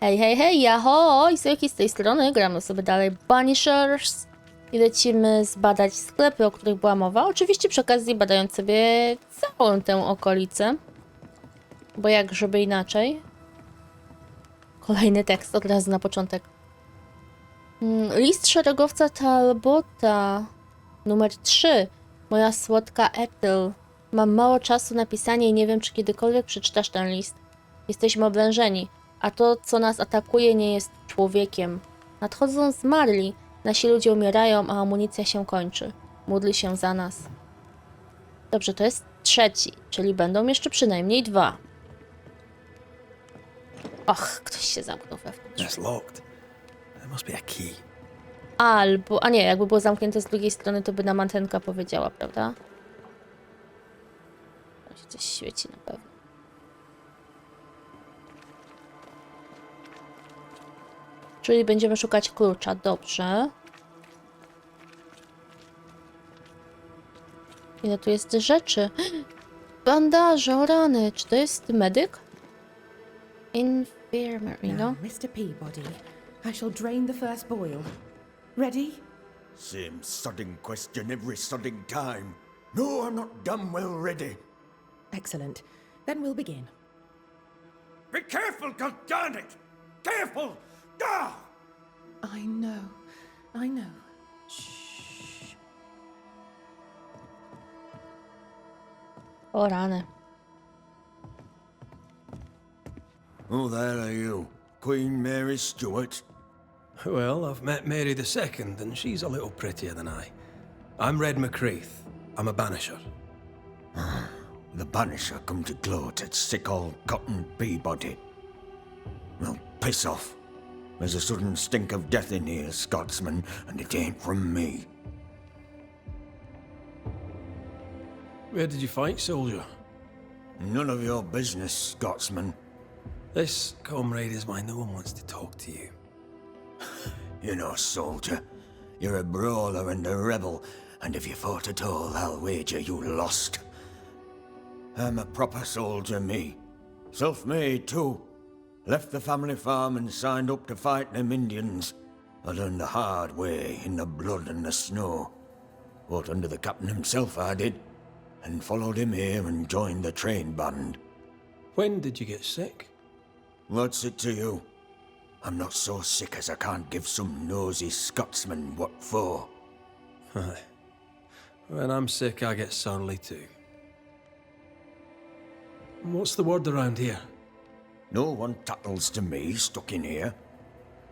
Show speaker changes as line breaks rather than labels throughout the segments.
Hej, hej, hej, jaho! IsaYuki z tej strony, gramy sobie dalej Banishers i lecimy zbadać sklepy, o których była mowa. Oczywiście przy okazji badając sobie całą tę okolicę, bo jak żeby inaczej. Kolejny tekst od razu na początek. List szeregowca Talbota, numer 3. Moja słodka Ethel. Mam mało czasu na pisanie i nie wiem, czy kiedykolwiek przeczytasz ten list. Jesteśmy oblężeni, a to, co nas atakuje, nie jest człowiekiem. Nadchodzą zmarli, nasi ludzie umierają, a amunicja się kończy. Módl się za nas. Dobrze, to jest 3, czyli będą jeszcze przynajmniej 2. Och, ktoś się zamknął wewnątrz.
It's locked. There must be a key.
Albo, a nie, jakby było zamknięte z drugiej strony, to by nam antenka powiedziała, prawda? To się coś świeci na pewno. Czyli będziemy szukać klucza, dobrze. Ile tu jest rzeczy? Bandaże, o rany. Czy to jest medyk? Infirmary, no.
Mr. Peabody, I shall drain the first boil. Ready?
Same sodding question every sodding time. No, I'm not damn well ready.
Excellent. Then we'll begin.
Be careful, goddammit! Careful! Ah!
I know. I know. Shh.
O rany.
Who the hell are you? Queen Mary Stuart?
Well, I've met Mary II, and she's a little prettier than I. I'm Red McCreath. I'm a banisher.
The banisher come to gloat at sick old Cotton Peabody. Well, piss off. There's a sudden stink of death in here, Scotsman, and it ain't from me.
Where did you fight, soldier?
None of your business, Scotsman.
This comrade is why no one wants to talk to you.
You know, soldier, you're a brawler and a rebel, and if you fought at all, I'll wager you lost. I'm a proper soldier, me. Self-made, too. Left the family farm and signed up to fight them Indians. I learned the hard way, in the blood and the snow. Fought under the captain himself, I did, and followed him here and joined the train band.
When did you get sick?
What's it to you? I'm not so sick as I can't give some nosy Scotsman what for.
Aye. When I'm sick, I get surly too. What's the word around here?
No one tattles to me stuck in here.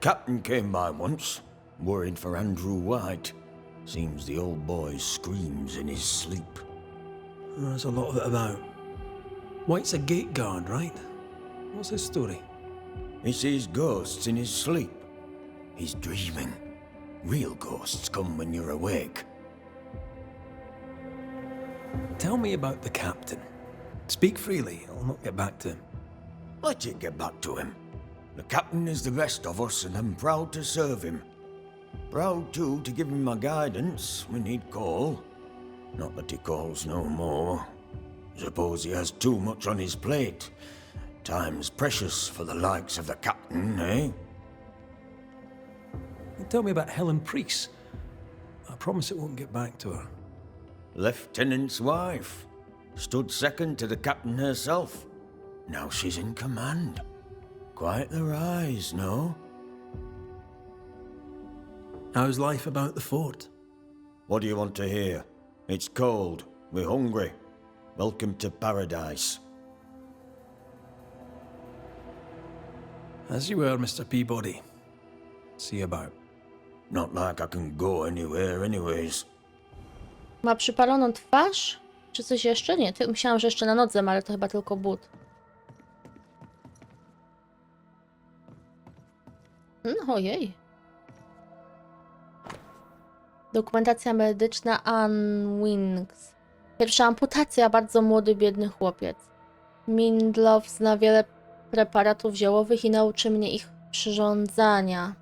Captain came by once, worried for Andrew White. Seems the old boy screams in his sleep.
There's a lot of it about. White's a gate guard, right? What's his story?
He sees ghosts in his sleep. He's dreaming. Real ghosts come when you're awake.
Tell me about the captain. Speak freely, I'll not get back to him.
Let you get back to him. The captain is the best of us, and I'm proud to serve him. Proud, too, to give him my guidance when he'd call. Not that he calls no more. Suppose he has too much on his plate. Time's precious for the likes of the captain, eh?
Tell me about Helen Priest. I promise it won't get back to her.
Lieutenant's wife. Stood second to the captain herself. Now she's in command. Quite the rise, no?
How's life about the fort?
What do you want to hear? It's cold. We're hungry. Welcome to paradise.
As you were, Mr. Peabody. See you about.
Not like I can go anywhere anyways.
Ma przypaloną twarz? Czy coś jeszcze? Nie, myślałam, że jeszcze na nodze ma, ale to chyba tylko but. No, ojej. Dokumentacja medyczna Ann Wings. Pierwsza amputacja, bardzo młody, biedny chłopiec. Mindlow zna wiele preparatów ziołowych i nauczy mnie ich przyrządzania.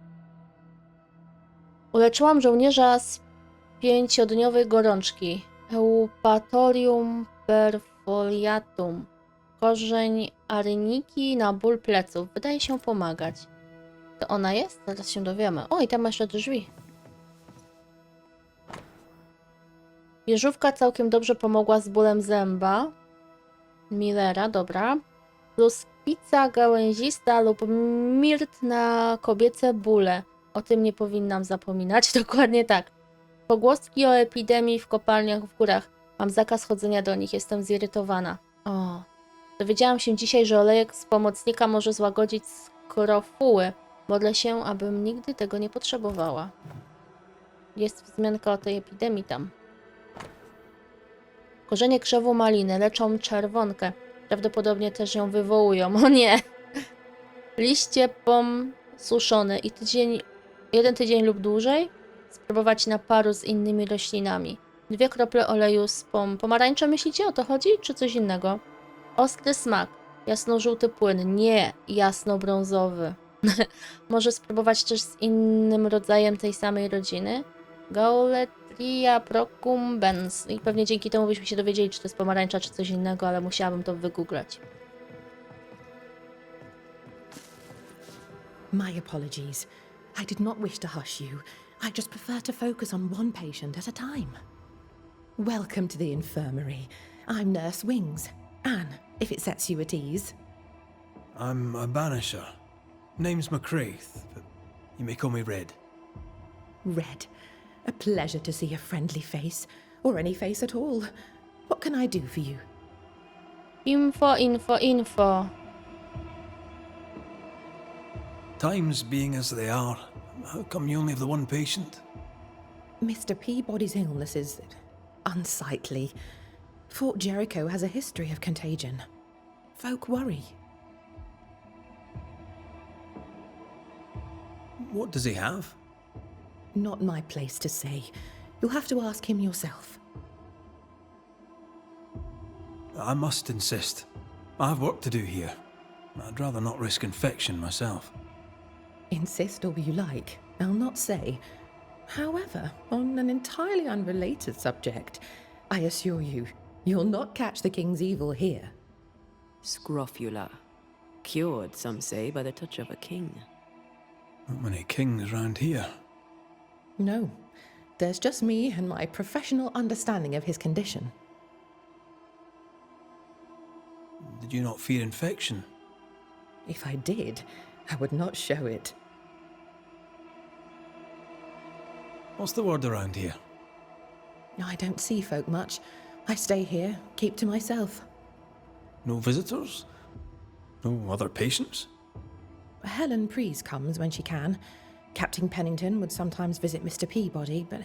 Uleczyłam żołnierza z 5-dniowej gorączki. Eupatorium perfoliatum. Korzeń aryniki na ból pleców. Wydaje się pomagać. To ona jest? Zaraz się dowiemy. O, i tam ma jeszcze drzwi. Wieżówka całkiem dobrze pomogła z bólem zęba. Millera, dobra. Plus pizza gałęzista lub mirt na kobiece bóle. O tym nie powinnam zapominać. Dokładnie tak. Pogłoski o epidemii w kopalniach w górach. Mam zakaz chodzenia do nich. Jestem zirytowana. O. Dowiedziałam się dzisiaj, że olejek z pomocnika może złagodzić skrofuły. Modlę się, abym nigdy tego nie potrzebowała. Jest wzmianka o tej epidemii tam. Korzenie krzewu maliny leczą czerwonkę. Prawdopodobnie też ją wywołują. O nie! Liście pom suszone i jeden tydzień lub dłużej spróbować na paru z innymi roślinami. 2 krople oleju z pomarańcza, myślicie? O to chodzi? Czy coś innego? Ostry smak. Jasno-żółty płyn. Nie, jasno-brązowy. Może spróbować też z innym rodzajem tej samej rodziny? Gauletria procumbens. I pewnie dzięki temu byśmy się dowiedzieli, czy to jest pomarańcza, czy coś innego, ale musiałabym to wygooglać.
My apologies. I did not wish to hush you. I just prefer to focus on one patient at a time. Welcome to the infirmary. I'm Nurse Wings. Anne, if it sets you at ease.
I'm a banisher. Name's McCraith, but you may call me Red.
Red. A pleasure to see a friendly face, or any face at all. What can I do for you?
Info.
Times being as they are, how come you only have the one patient?
Mr. Peabody's illness is unsightly. Fort Jericho has a history of contagion. Folk worry.
What does he have?
Not my place to say. You'll have to ask him yourself.
I must insist. I have work to do here. I'd rather not risk infection myself.
Insist all you like, I'll not say. However, on an entirely unrelated subject, I assure you, you'll not catch the king's evil here.
Scrofula. Cured, some say, by the touch of a king.
Not many kings round here.
No, there's just me and my professional understanding of his condition.
Did you not fear infection?
If I did, I would not show it.
What's the word around here?
I don't see folk much. I stay here, keep to myself.
No visitors? No other patients?
Helen Preece comes when she can. Captain Pennington would sometimes visit Mr. Peabody, but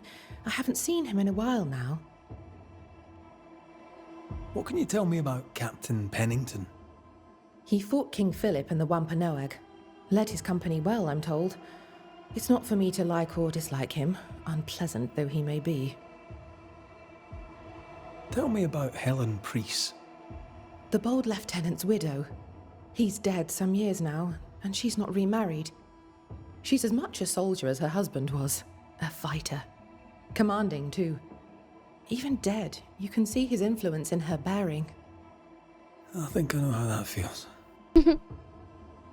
I haven't seen him in a while now.
What can you tell me about Captain Pennington?
He fought King Philip in the Wampanoag. Led his company well, I'm told. It's not for me to like or dislike him, unpleasant though he may be.
Tell me about Helen Preece.
The bold lieutenant's widow. He's dead some years now, and she's not remarried. She's as much a soldier as her husband was. A fighter. Commanding, too. Even dead, you can see his influence in her bearing.
I think I know how that feels.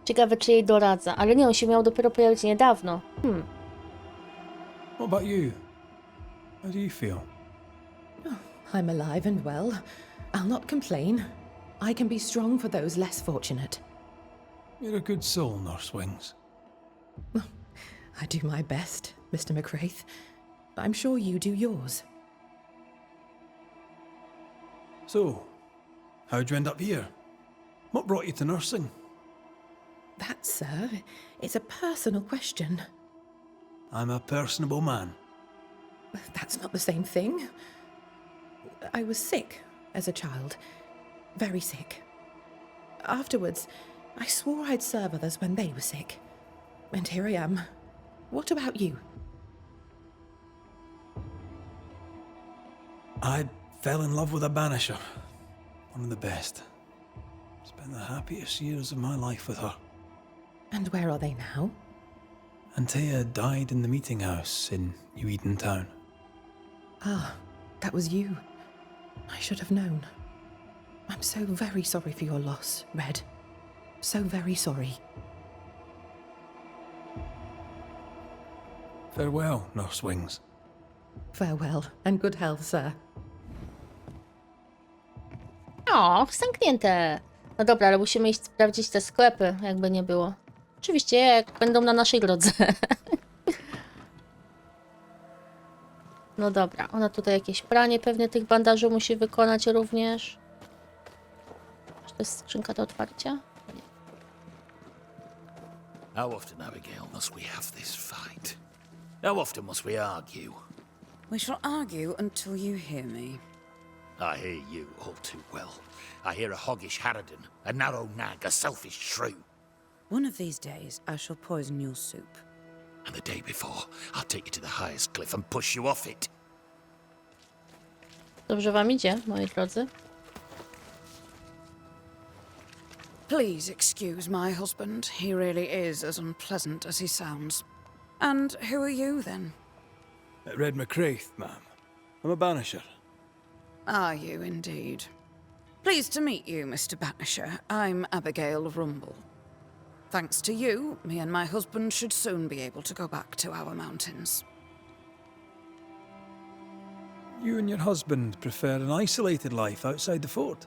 Ciekawe, czy jej doradza. Ale nie, on się miał dopiero pojawić niedawno.
What about you? How do you feel?
I'm alive and well. I'll not complain. I can be strong for those less fortunate.
You're a good soul, Nurse Wings.
I do my best, Mr. McCraith. I'm sure you do yours.
So, how'd you end up here? What brought you to nursing?
That, sir, is a personal question.
I'm a personable man.
That's not the same thing. I was sick as a child. Very sick. Afterwards, I swore I'd serve others when they were sick. And here I am. What about you?
I fell in love with a banisher. One of the best. Spent the happiest years of my life with her.
And where are they now?
Antea died in the meeting house in New Eden Town.
Ah, that was you. I should have known. I'm so very sorry for your loss, Red. So very sorry.
Farewell, Nurse Wings.
Farewell, and good health, sir.
O, zamknięte. No dobra, ale musimy iść sprawdzić te sklepy, jakby nie było. Oczywiście, jak będą na naszej drodze. No dobra, ona tutaj jakieś pranie pewnie tych bandaży musi wykonać również. Czy to jest skrzynka do otwarcia?
How often, Abigail, must we have this fight? How often must we argue?
We shall argue until you hear me.
I hear you all too well. I hear a hoggish harridan, a narrow nag, a selfish shrew.
One of these days, I shall poison your soup.
And the day before, I'll take you to the highest cliff and push you off it.
Dobrze wam idzie, moi drodzy?
Please excuse my husband. He really is as unpleasant as he sounds. And who are you, then?
Red McCraith, ma'am. I'm a banisher.
Are you, indeed? Pleased to meet you, Mr. Banisher. I'm Abigail Rumble. Thanks to you, me and my husband should soon be able to go back to our mountains.
You and your husband prefer an isolated life outside the fort.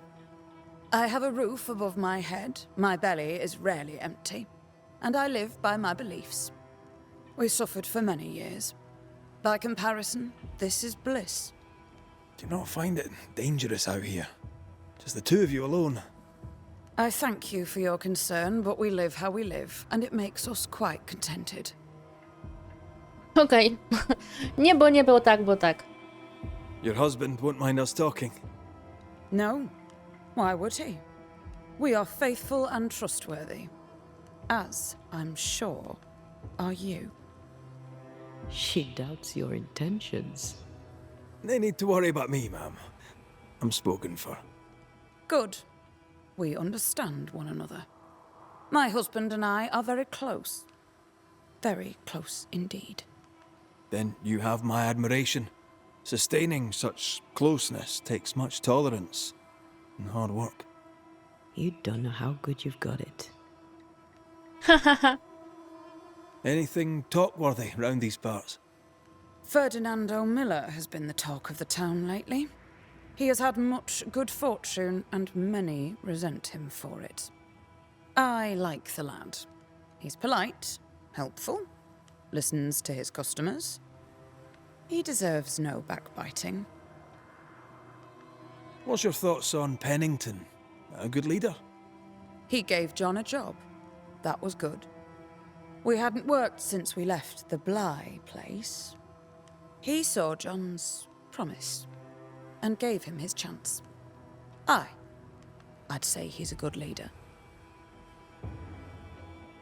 I have a roof above my head, my belly is rarely empty, and I live by my beliefs. We suffered for many years. By comparison, this is bliss.
Do you not find it dangerous out here? Just the two of you alone.
I thank you for your concern, but we live how we live, and it makes us quite contented.
Okej. Nie, bo nie było tak, bo tak.
Your husband won't mind us talking.
No, why would he? We are faithful and trustworthy, as I'm sure are you.
She doubts your intentions.
No need to worry about me, ma'am. I'm spoken for.
Good. We understand one another. My husband and I are very close. Very close indeed.
Then you have my admiration. Sustaining such closeness takes much tolerance and hard work.
You don't know how good you've got it.
Anything talk-worthy round these parts?
Ferdinando Miller has been the talk of the town lately. He has had much good fortune, and many resent him for it. I like the lad. He's polite, helpful, listens to his customers. He deserves no backbiting.
What's your thoughts on Pennington? A good leader?
He gave John a job. That was good. We hadn't worked since we left the Bly place. He saw John's promise and gave him his chance. I'd say he's a good leader.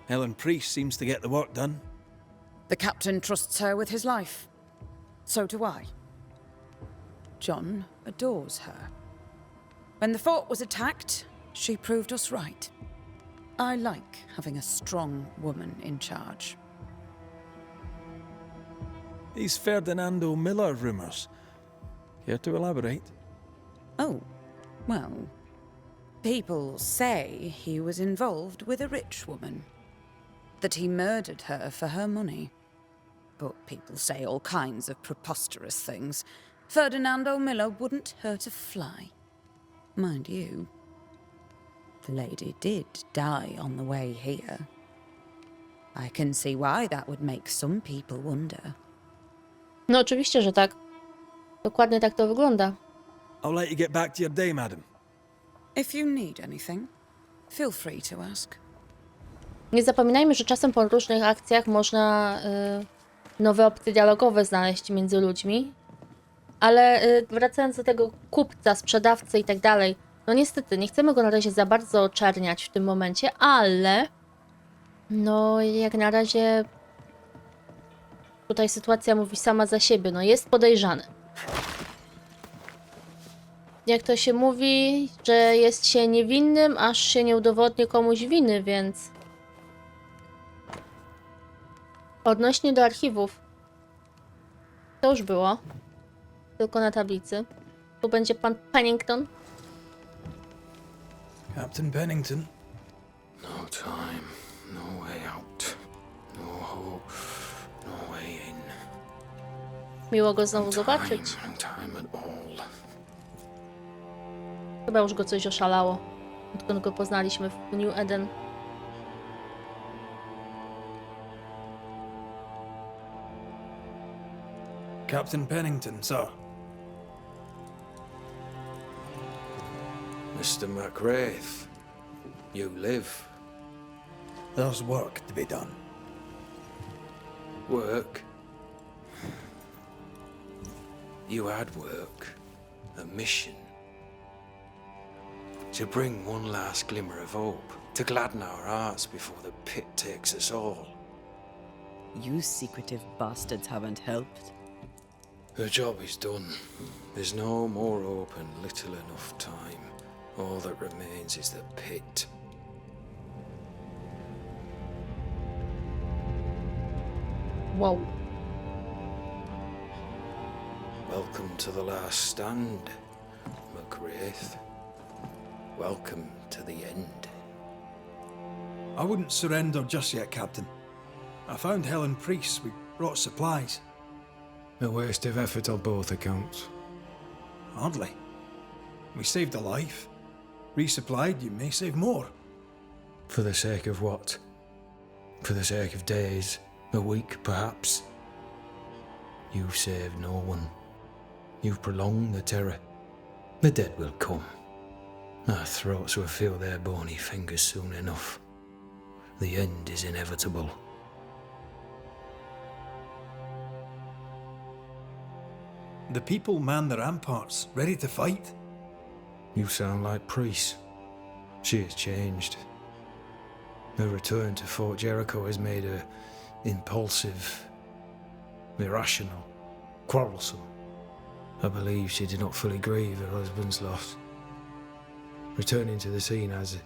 Helen Priest seems to get the work done.
The captain trusts her with his life. So do I. John adores her. When the fort was attacked, she proved us right. I like having a strong woman in charge.
These Ferdinando Miller rumours. Care to elaborate?
Oh, well, people say he was involved with a rich woman. That he murdered her for her money. But people say all kinds of preposterous things. Ferdinando Miller wouldn't hurt a fly. Mind you, the lady did die on the way here. I can see why that would make some people wonder.
No oczywiście, że tak. Dokładnie tak to wygląda.
I'll let you get back to your day, madam.
If you need anything, feel free to ask.
Nie zapominajmy, że czasem po różnych akcjach można nowe opcje dialogowe znaleźć między ludźmi. Ale wracając do tego kupca, sprzedawcy i tak dalej, no niestety, nie chcemy go na razie za bardzo oczerniać w tym momencie, ale no jak na razie tutaj sytuacja mówi sama za siebie, no jest podejrzany. Jak to się mówi, że jest się niewinnym, aż się nie udowodni komuś winy, więc... Odnośnie do archiwów. To już było. Tylko na tablicy. Tu będzie pan Pennington.
Captain Pennington.
No time, no way out. No hope, no way in.
Miło go znowu zobaczyć.
Time at all.
Chyba już go coś oszalało, odkąd go poznaliśmy w New Eden.
Captain Pennington, sir.
Mr. McWraith, you live.
There's work to be done.
Work? You had work. A mission. To bring one last glimmer of hope. To gladden our hearts before the pit takes us all.
You secretive bastards haven't helped.
The job is done. There's no more hope and little enough time. All that remains is the pit.
Wow.
Welcome to the last stand, McWraith. Welcome to the end.
I wouldn't surrender just yet, Captain. I found Helen Priest. We brought supplies.
A waste of effort on both accounts.
Hardly. We saved a life. Resupplied, you may save more.
For the sake of what? For the sake of days, a week perhaps? You've saved no one. You've prolonged the terror. The dead will come. Our throats will feel their bony fingers soon enough. The end is inevitable.
The people man the ramparts, ready to fight.
You sound like Priest. She has changed. Her return to Fort Jericho has made her impulsive, irrational, quarrelsome. I believe she did not fully grieve her husband's loss. Returning to the scene has,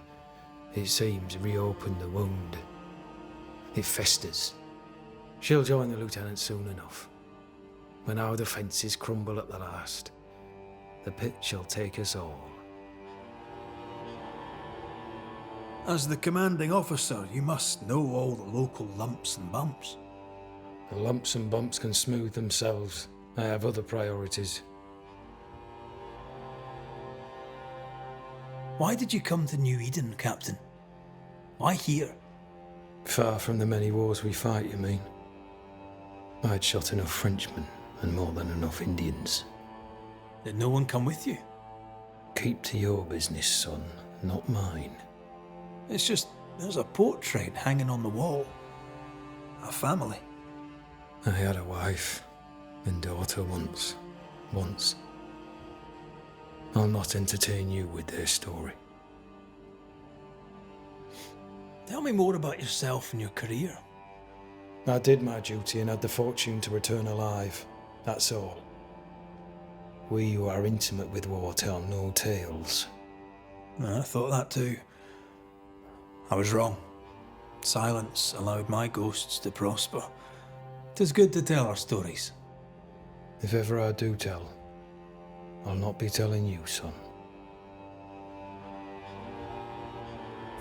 it seems, reopened the wound. It festers. She'll join the lieutenant soon enough. When our defences crumble at the last, the pit shall take us all.
As the commanding officer, you must know all the local lumps and bumps.
The lumps and bumps can smooth themselves. I have other priorities.
Why did you come to New Eden, Captain? Why here?
Far from the many wars we fight, you mean? I'd shot enough Frenchmen and more than enough Indians.
Did no one come with you?
Keep to your business, son, not mine.
It's just, there's a portrait hanging on the wall. A family.
I had a wife and daughter once. I'll not entertain you with their story.
Tell me more about yourself and your career.
I did my duty and had the fortune to return alive. That's all. We who are intimate with war tell no tales.
I thought that too. I was wrong. Silence allowed my ghosts to prosper. 'Tis good to tell our stories.
If ever I do tell, I'll not be telling you, son.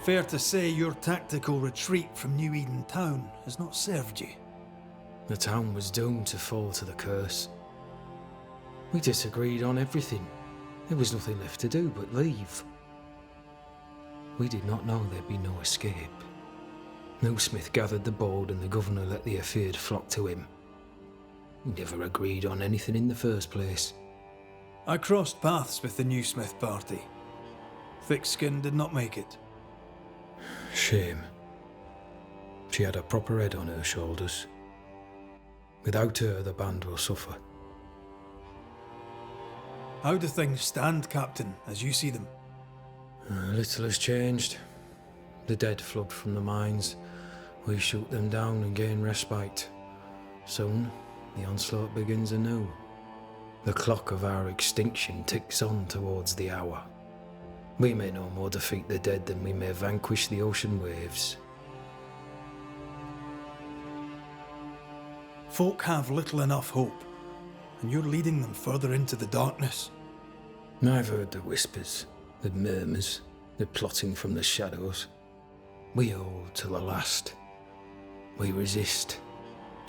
Fair to say your tactical retreat from New Eden town has not served you.
The town was doomed to fall to the curse. We disagreed on everything. There was nothing left to do but leave. We did not know there'd be no escape. No Smith gathered the bold and the governor let the affair flock to him. We never agreed on anything in the first place.
I crossed paths with the new Smith party. Thick-Skin did not make it.
Shame. She had a proper head on her shoulders. Without her, the band will suffer.
How do things stand, Captain, as you see them?
Little has changed. The dead flood from the mines. We shoot them down and gain respite. Soon, the onslaught begins anew. The clock of our extinction ticks on towards the hour. We may no more defeat the dead than we may vanquish the ocean waves.
Folk have little enough hope, and you're leading them further into the darkness.
I've heard the whispers, the murmurs, the plotting from the shadows. We hold to the last. We resist,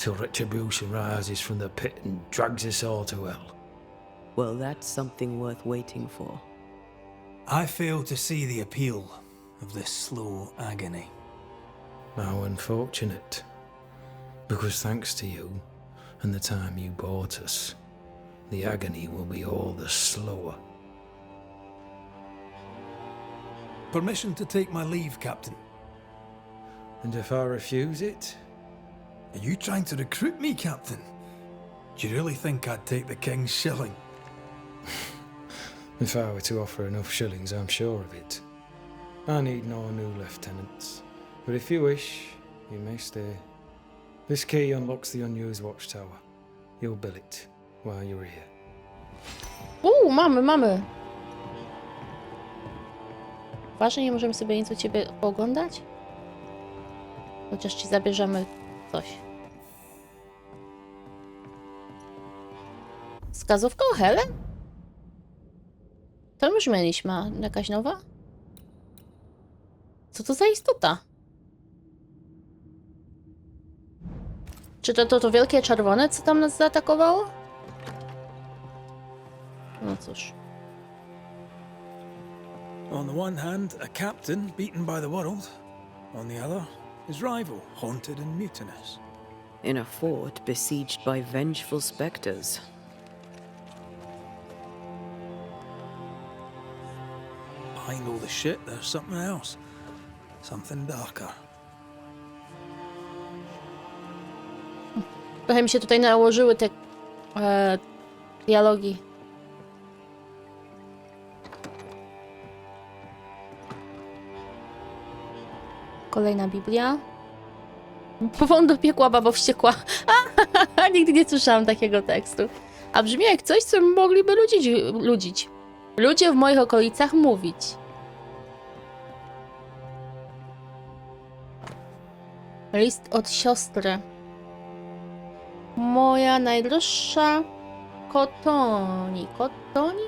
till retribution rises from the pit and drags us all to hell.
Well, that's something worth waiting for.
I fail to see the appeal of this slow agony.
How unfortunate. Because thanks to you and the time you bought us, the agony will be all the slower.
Permission to take my leave, Captain.
And if I refuse it?
Are you trying to recruit me, Captain? Do you really think I'd take the King's shilling?
If I were to offer enough shillings, I'm sure of it. I need no new lieutenants. But if you wish, you may stay. This key unlocks the unused watchtower. You'll bill it while you're here.
Mamy. Ważne, nie możemy sobie nic u ciebie pooglądać? Chociaż ci zabierzemy coś. Wskazówka o Helen? To już mieliśmy. A jakaś nowa? Co to za istota? Czy to wielkie czerwone, co tam nas zaatakowało? No cóż.
On the one hand, a captain beaten by the world. On the other, his rival, haunted and mutinous.
In a fort besieged by vengeful specters.
Behind all the shit, there's something else. Something darker.
Trochę mi się tutaj nałożyły te dialogi. Kolejna Biblia. Powąd do piekła, babo wściekła. Nigdy nie słyszałam takiego tekstu. A brzmi jak coś, co mogliby ludzie w moich okolicach mówić. List od siostry. Moja najdroższa Kotoni. Kotoni?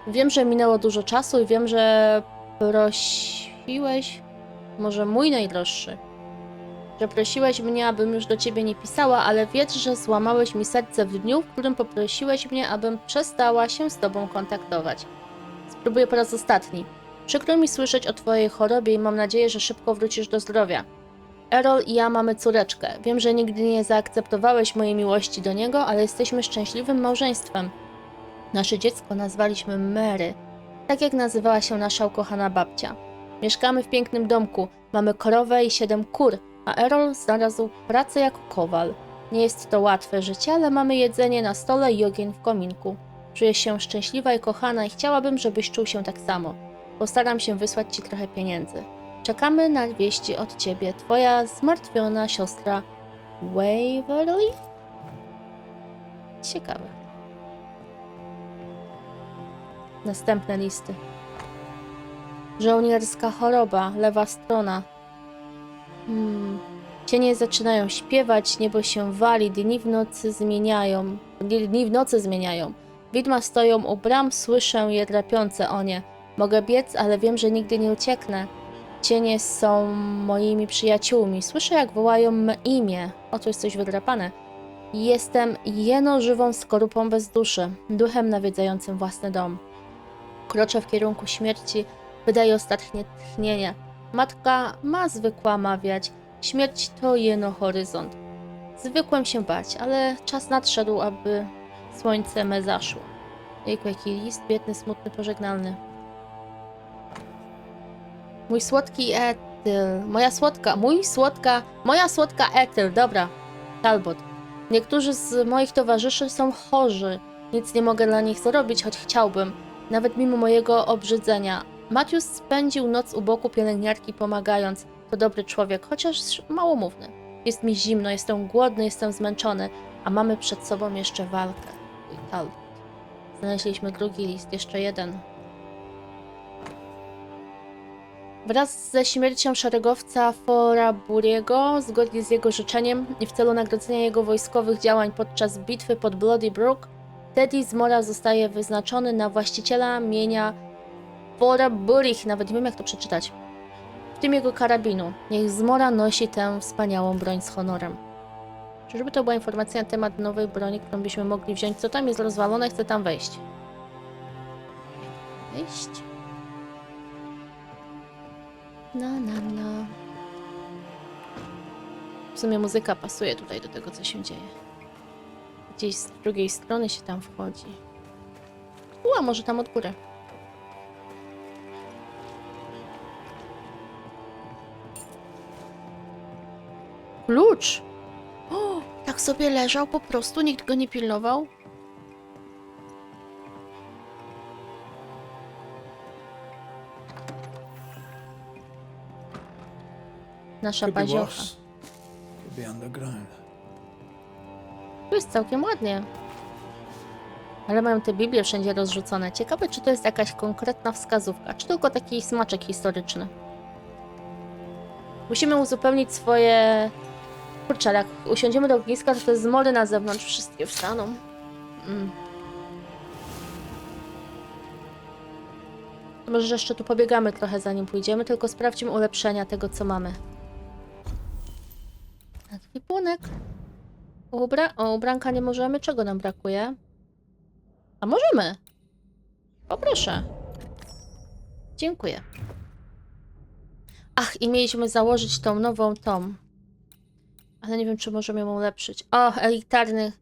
Wiem, że minęło dużo czasu i wiem, że prosiłeś... Może mój najdroższy. Że prosiłeś mnie, abym już do ciebie nie pisała, ale wiedz, że złamałeś mi serce w dniu, w którym poprosiłeś mnie, abym przestała się z tobą kontaktować. Spróbuję po raz ostatni. Przykro mi słyszeć o twojej chorobie i mam nadzieję, że szybko wrócisz do zdrowia. Errol i ja mamy córeczkę. Wiem, że nigdy nie zaakceptowałeś mojej miłości do niego, ale jesteśmy szczęśliwym małżeństwem. Nasze dziecko nazwaliśmy Mary, tak jak nazywała się nasza ukochana babcia. Mieszkamy w pięknym domku, mamy krowę i 7 kur, a Errol znalazł pracę jako kowal. Nie jest to łatwe życie, ale mamy jedzenie na stole i ogień w kominku. Czuję się szczęśliwa i kochana i chciałabym, żebyś czuł się tak samo. Postaram się wysłać ci trochę pieniędzy. Czekamy na wieści od ciebie, twoja zmartwiona siostra Waverly? Ciekawe. Następne listy. Żołnierska choroba, lewa strona. Cienie zaczynają śpiewać, niebo się wali, dni w nocy zmieniają. Widma stoją u bram, słyszę je drapiące o nie. Mogę biec, ale wiem, że nigdy nie ucieknę. Cienie są moimi przyjaciółmi. Słyszę, jak wołają me imię. Oto jest coś wydrapane. Jestem jeno żywą skorupą bez duszy, duchem nawiedzającym własny dom. Kroczę w kierunku śmierci, wydaje ostatnie tchnienie. Matka ma zwykła mawiać, śmierć to jeno horyzont. Zwykłem się bać, ale czas nadszedł, aby słońce me zaszło. Jejku, jaki list biedny, smutny, pożegnalny. Mój słodki Etyl, moja słodka Etyl, dobra, Talbot. Niektórzy z moich towarzyszy są chorzy, nic nie mogę dla nich zrobić, choć chciałbym, nawet mimo mojego obrzydzenia. Matthews spędził noc u boku pielęgniarki pomagając, to dobry człowiek, chociaż małomówny. Jest mi zimno, jestem głodny, jestem zmęczony, a mamy przed sobą jeszcze walkę. Talbot. Znaleźliśmy drugi list, jeszcze jeden. Wraz ze śmiercią szeregowca Foraburiego, zgodnie z jego życzeniem i w celu nagrodzenia jego wojskowych działań podczas bitwy pod Bloody Brook, Teddy Zmora zostaje wyznaczony na właściciela mienia Foraburich, nawet nie wiem jak to przeczytać, w tym jego karabinu. Niech Zmora nosi tę wspaniałą broń z honorem. Czyżby to była informacja na temat nowej broni, którą byśmy mogli wziąć? Co tam jest rozwalone? Chcę tam wejść. Wejść? Na. W sumie muzyka pasuje tutaj do tego, co się dzieje. Gdzieś z drugiej strony się tam wchodzi. A może tam od góry. Klucz! O, tak sobie leżał po prostu, nikt go nie pilnował. Nasza
Could be
baziocha.
worse. Could be underground.
Tu jest całkiem ładnie. Ale mają te Biblie wszędzie rozrzucone. Ciekawe, czy to jest jakaś konkretna wskazówka, czy tylko taki smaczek historyczny. Musimy uzupełnić swoje... Kurczę, ale jak usiądziemy do ogniska, to te zmory na zewnątrz wszystkie wstaną. To może jeszcze tu pobiegamy trochę, zanim pójdziemy, tylko sprawdźmy ulepszenia tego, co mamy. Ekwipunek. O, ubranka nie możemy. Czego nam brakuje? A możemy. Poproszę. Dziękuję. Ach, i mieliśmy założyć tą nową tą. Ale nie wiem, czy możemy ją ulepszyć. O, elitarny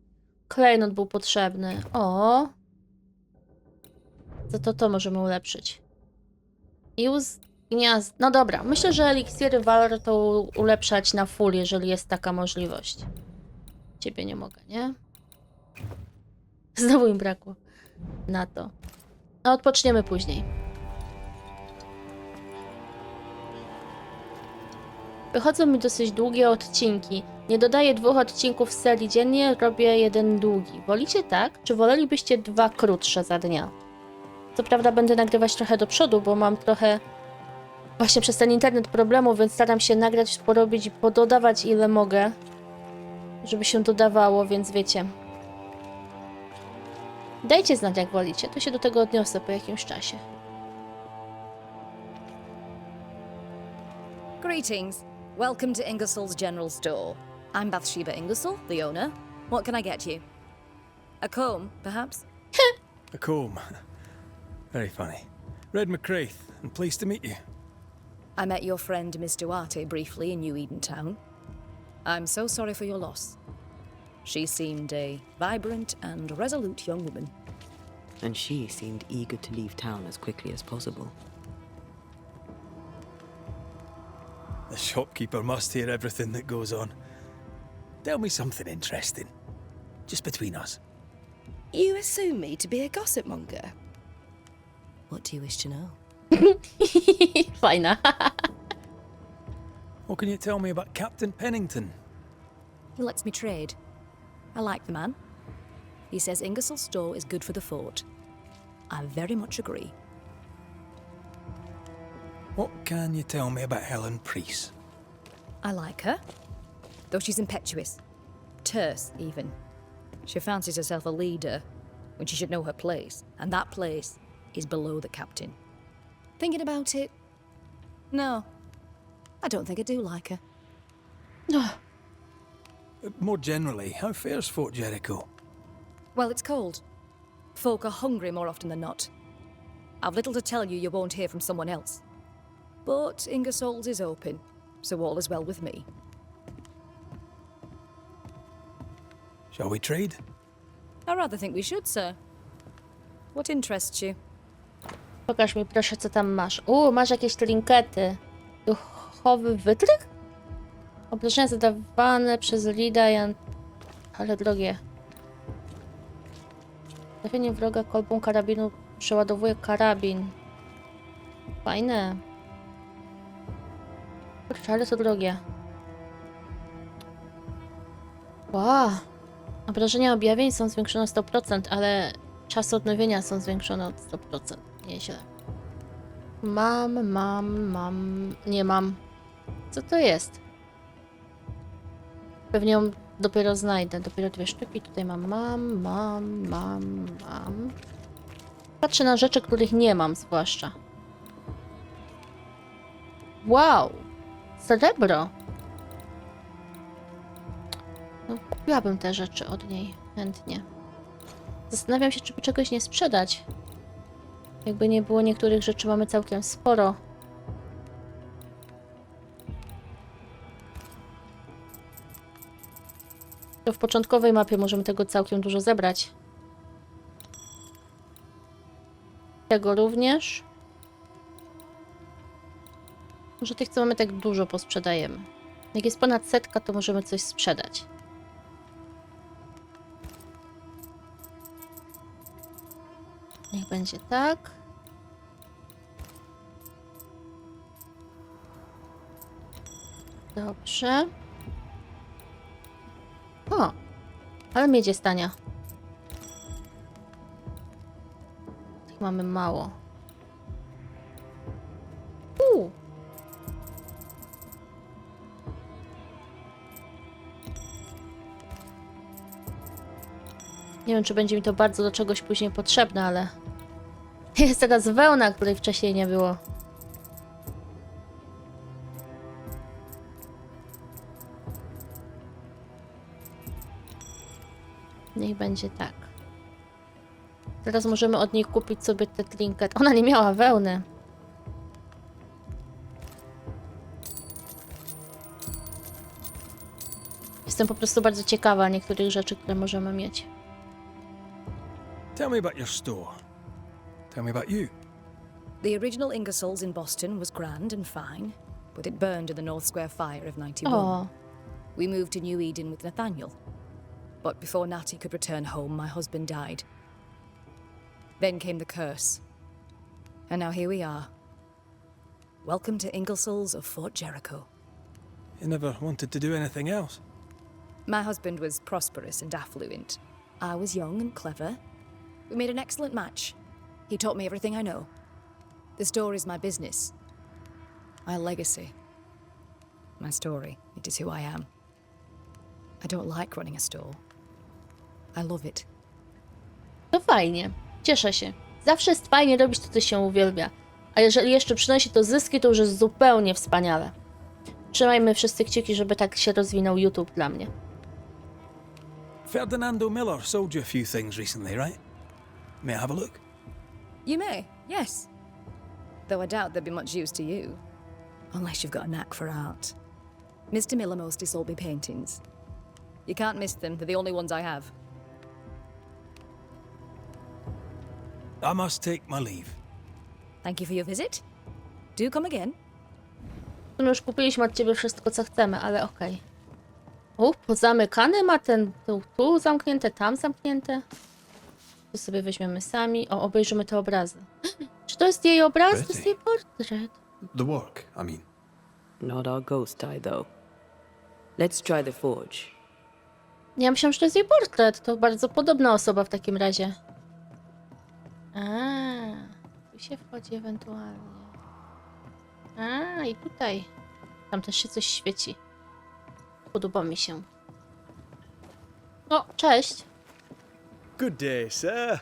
klejnot był potrzebny. O. To możemy ulepszyć. Use gniazd. No dobra, myślę, że eliksiry warto ulepszać na full, jeżeli jest taka możliwość. Ciebie nie mogę, nie? Znowu im brakło na to. No, odpoczniemy później. Wychodzą mi dosyć długie odcinki. Nie dodaję 2 odcinków z serii dziennie, robię 1 długi. Wolicie tak? Czy wolelibyście 2 krótsze za dnia? Co prawda będę nagrywać trochę do przodu, bo mam trochę właśnie przez ten internet problemów, więc staram się nagrać, porobić i pododawać ile mogę, żeby się dodawało, więc wiecie. Dajcie znać, jak wolicie, to się do tego odniosę po jakimś czasie.
Greetings. Welcome to Ingersoll's General Store. I'm Bathsheba Ingersoll, the owner. What can I get you? A comb, perhaps?
A comb. Very funny. Red McCraith, and pleased to meet you.
I met your friend Miss Duarte briefly in New Eden Town. I'm so sorry for your loss. She seemed a vibrant and resolute young woman.
And she seemed eager to leave town as quickly as possible.
The shopkeeper must hear everything that goes on. Tell me something interesting. Just between us.
You assume me to be a gossip monger?
What do you wish to know?
Fajna.
What can you tell me about Captain Pennington?
He lets me trade. I like the man. He says Ingersoll's store is good for the fort. I very much agree.
What can you tell me about Helen Priest?
I like her, though she's impetuous. Terse, even. She fancies herself a leader when she should know her place, and that place is below the captain. Thinking about it, no, I don't think I do like her.
More generally, how fares Fort Jericho?
Well, it's cold. Folk are hungry more often than not. I've little to tell you won't hear from someone else. But Ingersoll's is open, so all is well with me.
Shall we trade?
I rather think we should, sir. What interests you?
Pokaż mi proszę, co tam masz. Masz jakieś trinkety. Duchowy wytrych? Obrażenia zadawane przez Lida Jan... Ale drogie. Trafienie wroga kolbą karabinu przeładowuje karabin. Fajne. Kurczę, ale to drogie. Wow. Obrażenia objawień są zwiększone o 100%, ale czas odnowienia są zwiększone o 100%. Nieźle. Mam. Nie mam. Co to jest? Pewnie ją dopiero znajdę. Dopiero 2 sztuki. Tutaj mam. Patrzę na rzeczy, których nie mam zwłaszcza. Wow! Srebro! No, kupiłabym te rzeczy od niej chętnie. Zastanawiam się, czy by czegoś nie sprzedać. Jakby nie było, niektórych rzeczy mamy całkiem sporo. To w początkowej mapie możemy tego całkiem dużo zebrać. Tego również. Może tych, co mamy tak dużo, posprzedajemy. Jak jest ponad 100, to możemy coś sprzedać. Niech będzie tak. Dobrze. O, ale miedź jest tania. Tych mamy mało. Nie wiem, czy będzie mi to bardzo do czegoś później potrzebne, ale... Jest teraz wełna, której wcześniej nie było. Niech będzie tak. Teraz możemy od niej kupić sobie te trinket. Ona nie miała wełny. Jestem po prostu bardzo ciekawa niektórych rzeczy, które możemy mieć.
Tell me about your store. Tell me about you.
The original Ingersoll's in Boston was grand and fine, but it burned in the North Square fire of 91.
O,
We moved to New Eden with Nathaniel. But before Natty could return home, my husband died. Then came the curse. And now here we are. Welcome to Ingersoll's of Fort Jericho.
You never wanted to do anything else.
My husband was prosperous and affluent. I was young and clever. We made an excellent match. He taught me everything I know. The store is my business. My legacy. My story. It is who I am. I don't like running a store. I love it.
to fajnie. Cieszę się. Zawsze jest fajnie robić to, co się uwielbia. A jeżeli jeszcze przynosi to zyski, to już jest zupełnie wspaniale. Trzymajmy wszyscy kciuki, żeby tak się rozwinął YouTube dla mnie.
Ferdinando Miller sold you a few things recently, right? May I have a look?
You may, yes. Though I doubt they'd be much use to you. Unless you've got a knack for art. Mr. Miller mostly sold me paintings. You can't miss them, they're the only ones I have.
I must take my leave.
Thank you for your visit. Do come again.
My już kupiliśmy od ciebie wszystko, co chcemy, ale okej. Pozamykany ma ten tu zamknięte, tam zamknięte. To sobie weźmiemy sami. O, obejrzymy te obrazy. Czy to jest jej obraz? To jest jej portret.
The work, I mean.
Not our ghost eye, though. Let's try the forge.
Ja myślałam, że to jest jej portret. To bardzo podobna osoba w takim razie. Tu się wchodzi ewentualnie. I tutaj. Tam też się coś świeci. Podoba mi się. O, cześć.
Good day, sir.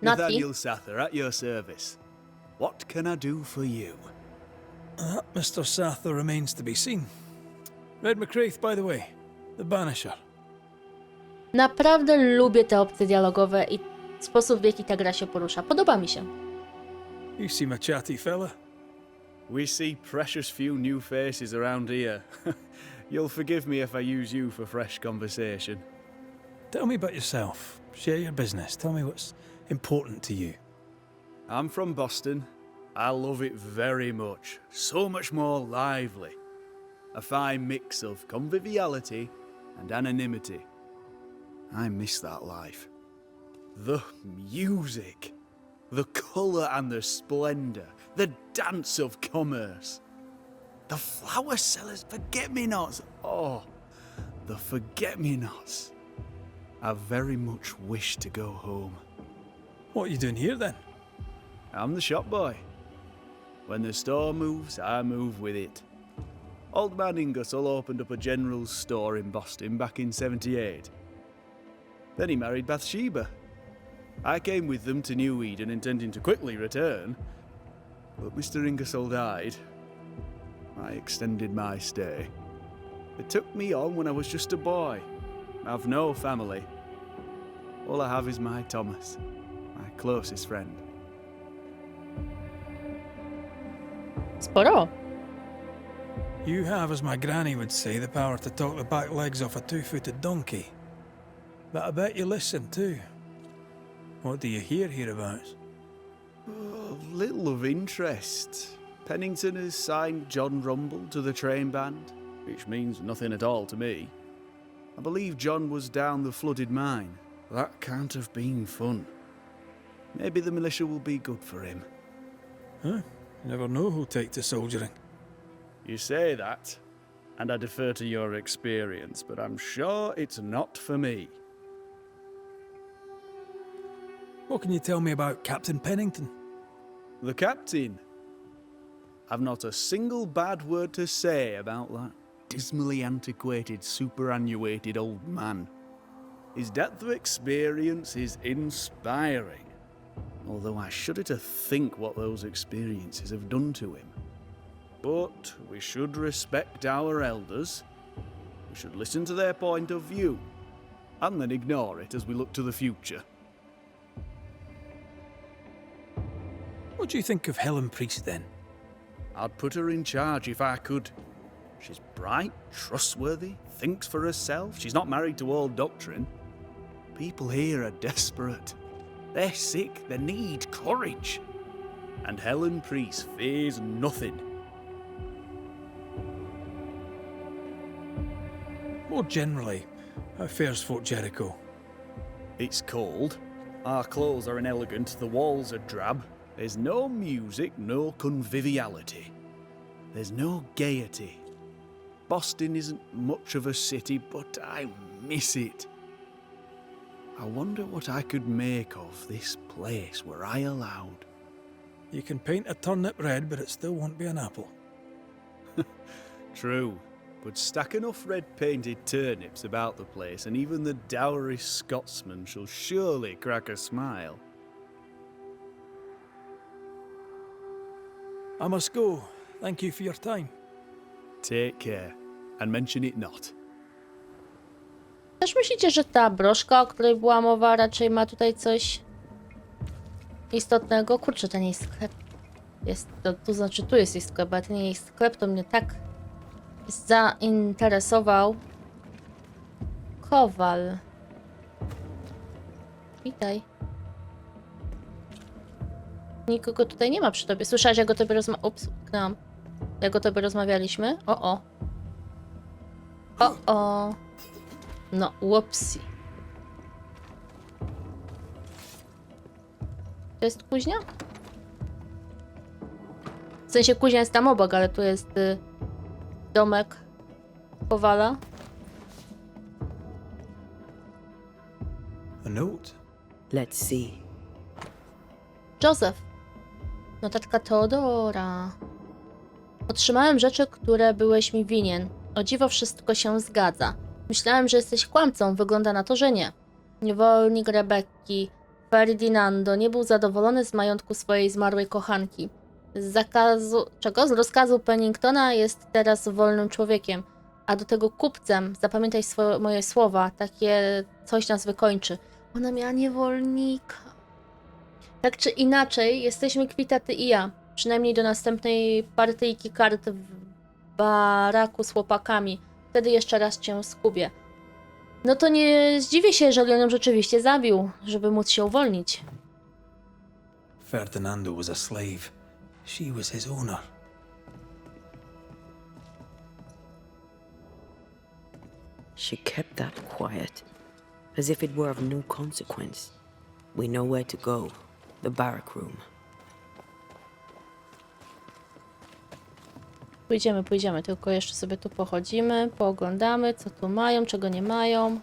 Naughty.
Nathaniel Sather at your service. What can I do for you?
Mr. Sather remains to be seen. Red McCraith, by the way. The Banisher.
Naprawdę lubię te opcje dialogowe i sposób, w jaki ta gra się porusza. Podoba mi się.
You seem a chatty fella.
We see precious few new faces around here. You'll forgive me if I use you for fresh conversation.
Tell me about yourself. Share your business. Tell me what's important to you.
I'm from Boston. I love it very much. So much more lively. A fine mix of conviviality and anonymity. I miss that life. The music, the colour and the splendour, the dance of commerce. The flower sellers' forget-me-nots. Oh, the forget-me-nots. I very much wish to go home.
What are you doing here then?
I'm the shop boy. When the store moves, I move with it. Old man Ingersoll opened up a general store in Boston back in '78. Then he married Bathsheba. I came with them to New Eden intending to quickly return, but Mr. Ingersoll died. I extended my stay. They took me on when I was just a boy, I've no family. All I have is my Thomas, my closest friend.
Sporo.
You have, as my granny would say, the power to talk the back legs off a two-footed donkey. But I bet you listen too. What do you hear hereabouts?
Oh, little of interest. Pennington has signed John Rumble to the train band, which means nothing at all to me. I believe John was down the flooded mine. That can't have been fun. Maybe the militia will be good for him.
Huh? You never know who'll take to soldiering.
You say that, and I defer to your experience, but I'm sure it's not for me.
What can you tell me about Captain Pennington?
The captain? I've not a single bad word to say about that dismally antiquated, superannuated old man. His depth of experience is inspiring, although I shudder to think what those experiences have done to him. But we should respect our elders. We should listen to their point of view, and then ignore it as we look to the future.
What do you think of Helen Priest, then?
I'd put her in charge if I could. She's bright, trustworthy, thinks for herself. She's not married to old doctrine. People here are desperate. They're sick, they need courage. And Helen Priest fears nothing.
More generally, how fares Fort Jericho?
It's cold. Our clothes are inelegant, the walls are drab. There's no music, no conviviality. There's no gaiety. Boston isn't much of a city, but I miss it. I wonder what I could make of this place were I allowed.
You can paint a turnip red, but it still won't be an apple.
True, but stack enough red-painted turnips about the place, and even the dourest Scotsman shall surely crack a smile.
I must go. Thank you for your time.
Take care, and mention it not.
Też myślicie, że ta broszka, o której była mowa, raczej ma tutaj coś istotnego? Kurczę, ten jej sklep jest, to znaczy tu jest jej sklep, a ten jej sklep to mnie tak zainteresował. Kowal. Witaj. Nikogo tutaj nie ma przy tobie. Słyszałaś, jak o tobie jak o tobie rozmawialiśmy? O. No, whoopsie. To jest kuźnia? W sensie kuźnia jest tam obok, ale tu jest domek Kowala.
A note?
Let's see.
Joseph. Notatka Teodora. Otrzymałem rzeczy, które byłeś mi winien. O dziwo wszystko się zgadza. Myślałem, że jesteś kłamcą. Wygląda na to, że nie. Niewolnik Rebekki, Ferdinando, nie był zadowolony z majątku swojej zmarłej kochanki. Z rozkazu Penningtona jest teraz wolnym człowiekiem. A do tego kupcem, zapamiętaj moje słowa, takie coś nas wykończy. Ona miała niewolnika. Tak czy inaczej, jesteśmy kwita ty i ja. Przynajmniej do następnej partyjki kart w baraku z chłopakami. Wtedy jeszcze raz cię skubię. No to nie zdziwię się, jeżeli on ją rzeczywiście zabił, żeby móc się uwolnić.
Ferdinando was a slave. She was his owner.
She kept that quiet, as if it were of no consequence. We know where to go. The barrack room.
Pójdziemy, tylko jeszcze sobie tu pochodzimy, pooglądamy, co tu mają, czego nie mają.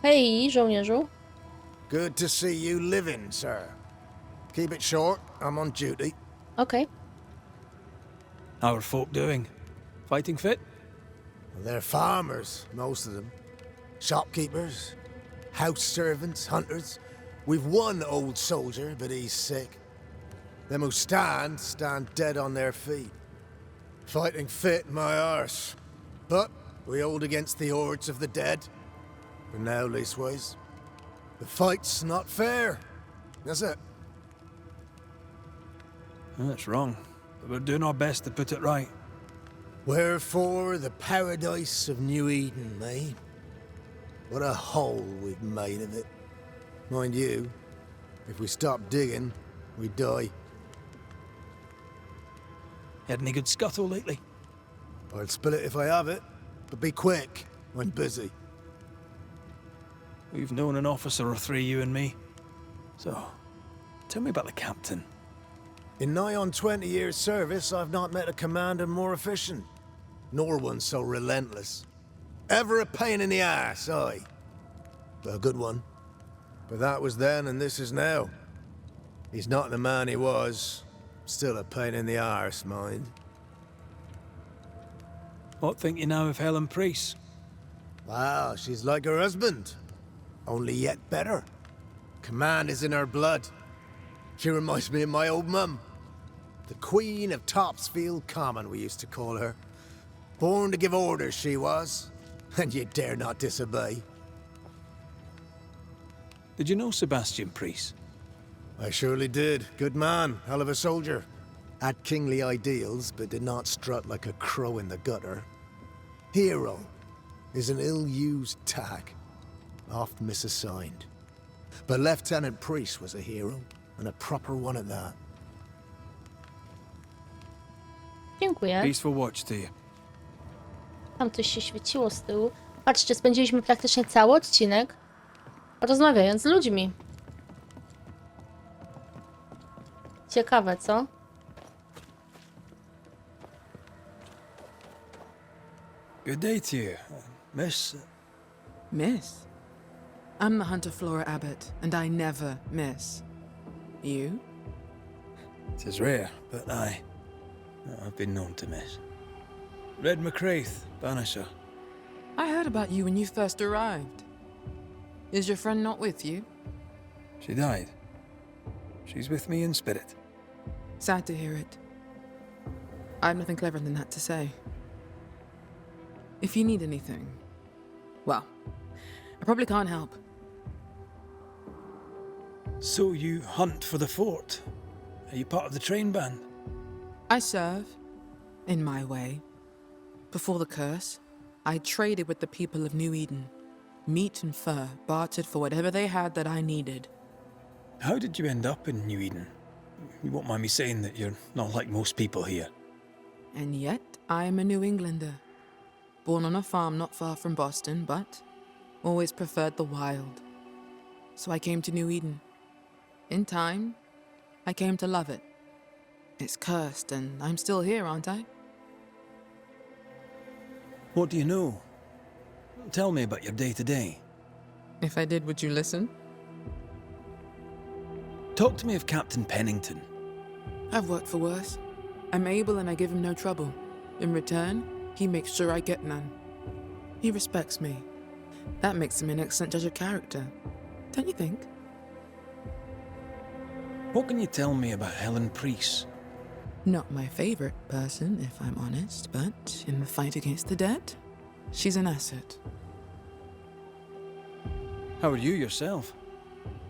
Hej, żołnierzu.
Good to see you living, sir. Keep it short, I'm on duty.
Okej.
How are folk doing? Fighting fit?
They're farmers, most of them. Shopkeepers, house servants, hunters. We've one old soldier, but he's sick. Them who stand dead on their feet. Fighting fit, my arse. But we hold against the hordes of the dead. For now, leastways. The fight's not fair. That's it.
That's wrong, but we're doing our best to put it right.
Wherefore the paradise of New Eden, mate? What a hole we've made of it. Mind you, if we stop digging, we die.
Had any good scuttle lately?
I'll spill it if I have it, but be quick. I'm busy.
We've known an officer or three, you and me. So, tell me about the captain.
In nigh on 20 years' service, I've not met a commander more efficient, nor one so relentless. Ever a pain in the ass, aye. But a good one. But that was then and this is now. He's not the man he was. Still a pain in the arse, mind.
What think you now of Helen Priest?
Wow, she's like her husband. Only yet better. Command is in her blood. She reminds me of my old mum. The Queen of Topsfield Common, we used to call her. Born to give orders, she was. And you dare not disobey.
Did you know Sebastian Priest?
I surely did. Good man, hell of a soldier. Had kingly ideals, but did not strut like a crow in the gutter. Hero is an ill-used tag, oft misassigned. But Lieutenant Priest was a hero, and a proper one at that.
Dziękuję.
Peaceful watch to you.
Tam coś się świeciło z tyłu. Patrzcie, spędziliśmy praktycznie cały odcinek rozmawiając z ludźmi. Ciekawe, co?
Good day to you, Miss.
Miss? I'm the hunter Flora Abbott, and I never miss. You?
It is rare, but I've been known to miss. Red McCraith, Banisher.
I heard about you when you first arrived. Is your friend not with you?
She died. She's with me in spirit.
Sad to hear it. I have nothing clever than that to say. If you need anything, well, I probably can't help.
So you hunt for the fort? Are you part of the train band?
I serve, in my way. Before the curse, I traded with the people of New Eden. Meat and fur, bartered for whatever they had that I needed.
How did you end up in New Eden? You won't mind me saying that you're not like most people here.
And yet, I am a New Englander. Born on a farm not far from Boston, but always preferred the wild. So I came to New Eden. In time, I came to love it. It's cursed, and I'm still here, aren't I?
What do you know? Tell me about your day-to-day.
If I did, would you listen?
Talk to me of Captain Pennington.
I've worked for worse. I'm able and I give him no trouble. In return, he makes sure I get none. He respects me. That makes him an excellent judge of character. Don't you think?
What can you tell me about Helen Priest?
Not my favorite person, if I'm honest, but in the fight against the dead, she's an asset.
How are you yourself?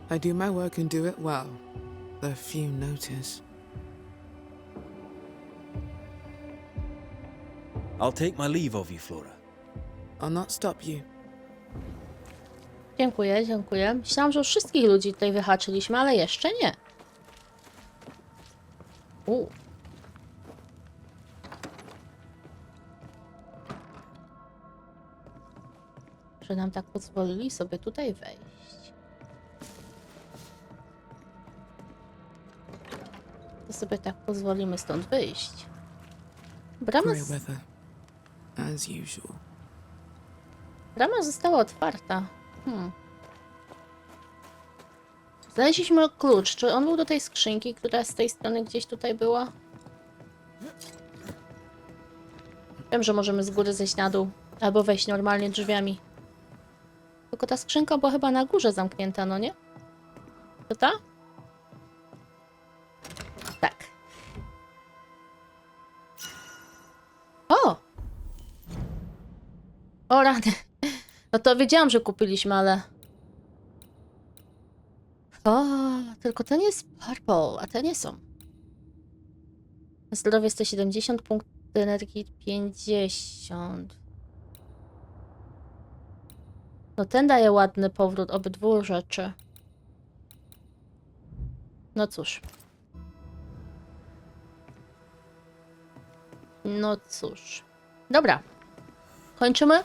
I do my work and do it well, though few notice.
I'll take my leave of you, Flora.
I'll not stop you.
Dziękuję, dziękuję. Myślałam, że już wszystkich ludzi tutaj wyhaczyliśmy, ale jeszcze nie. Że nam tak pozwolili sobie tutaj wejść. To sobie tak pozwolimy stąd wyjść. Brama,
As usual.
brama została otwarta. Znaleźliśmy klucz. Czy on był do tej skrzynki, która z tej strony gdzieś tutaj była? Wiem, że możemy z góry zejść na dół. Albo wejść normalnie drzwiami. Tylko ta skrzynka była chyba na górze zamknięta, no nie? To ta? Tak. O rany. No to wiedziałam, że kupiliśmy, ale... O, tylko ten jest purple, a te nie są. Zdrowie 170, punkt energii 50. No ten daje ładny powrót obydwu rzeczy. No cóż. No cóż. Dobra. Kończymy?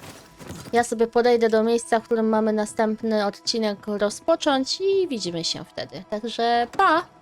Ja sobie podejdę do miejsca, w którym mamy następny odcinek rozpocząć i widzimy się wtedy. Także pa!